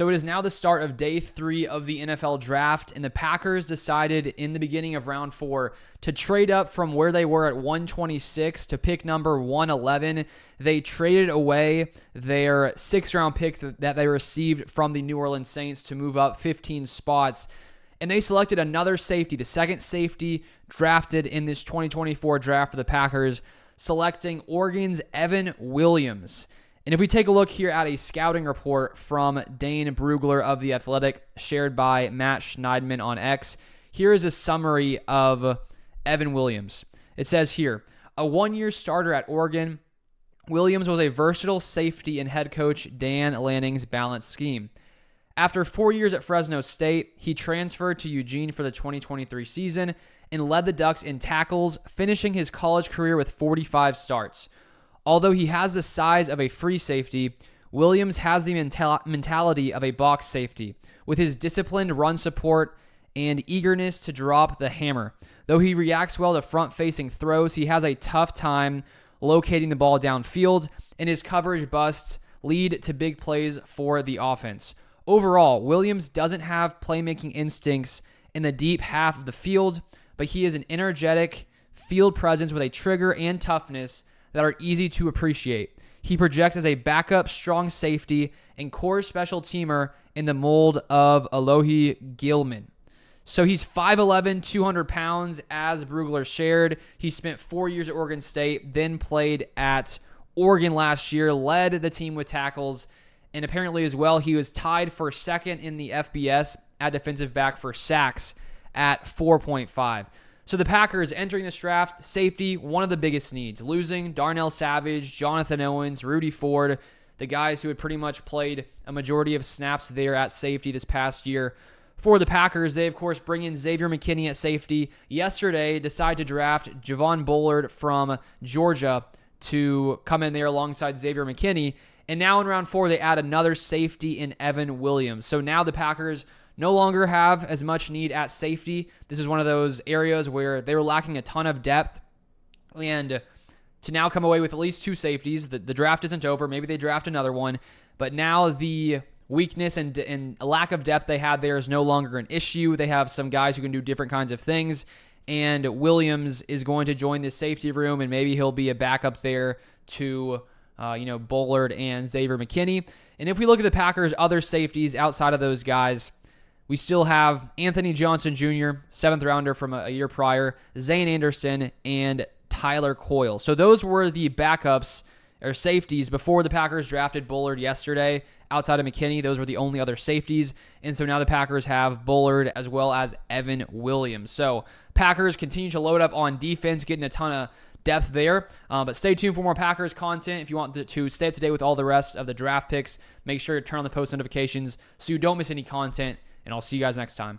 So it is now the start of day 3 of the NFL draft, and the Packers decided in the beginning of round 4 to trade up from where they were at 126 to pick number 111. They traded away their 6th-round picks that they received from the New Orleans Saints to move up 15 spots, and they selected another safety, the second safety drafted in this 2024 draft for the Packers, selecting Oregon's Evan Williams. And if we take a look here at a scouting report from Dane Brugler of The Athletic, shared by Matt Schneidman on X, here is a summary of Evan Williams. It says here, a 1-year starter at Oregon, Williams was a versatile safety in head coach Dan Lanning's balanced scheme. After 4 years at Fresno State, he transferred to Eugene for the 2023 season and led the Ducks in tackles, finishing his college career with 45 starts. Although he has the size of a free safety, Williams has the mentality of a box safety, with his disciplined run support and eagerness to drop the hammer. Though he reacts well to front-facing throws, he has a tough time locating the ball downfield, and his coverage busts lead to big plays for the offense. Overall, Williams doesn't have playmaking instincts in the deep half of the field, but he is an energetic field presence with a trigger and toughness that are easy to appreciate. He projects as a backup strong safety and core special teamer in the mold of Alohi Gilman. So he's 5'11", 200 pounds, as Brugler shared. He spent 4 years at Oregon State, then played at Oregon last year, led the team with tackles, and apparently as well, he was tied for second in the FBS at defensive back for sacks at 4.5. So the Packers entering this draft, safety, one of the biggest needs. Losing Darnell Savage, Jonathan Owens, Rudy Ford, the guys who had pretty much played a majority of snaps there at safety this past year. For the Packers, they, of course, bring in Xavier McKinney at safety. Yesterday, decide to draft Javon Bullard from Georgia to come in there alongside Xavier McKinney. And now in round 4, they add another safety in Evan Williams. So now the Packers no longer have as much need at safety. This is one of those areas where they were lacking a ton of depth. And to now come away with at least 2 safeties, the draft isn't over. Maybe they draft another one. But now the weakness and lack of depth they had there is no longer an issue. They have some guys who can do different kinds of things. And Williams is going to join this safety room, and maybe he'll be a backup there to Bullard and Xavier McKinney. And if we look at the Packers' other safeties outside of those guys, we still have Anthony Johnson Jr., 7th rounder from a year prior, Zane Anderson, and Tyler Coyle. So those were the backups or safeties before the Packers drafted Bullard yesterday. Outside of McKinney, those were the only other safeties. And so now the Packers have Bullard as well as Evan Williams. So Packers continue to load up on defense, getting a ton of depth there. But stay tuned for more Packers content. If you want to stay up to date with all the rest of the draft picks, make sure to turn on the post notifications so you don't miss any content. And I'll see you guys next time.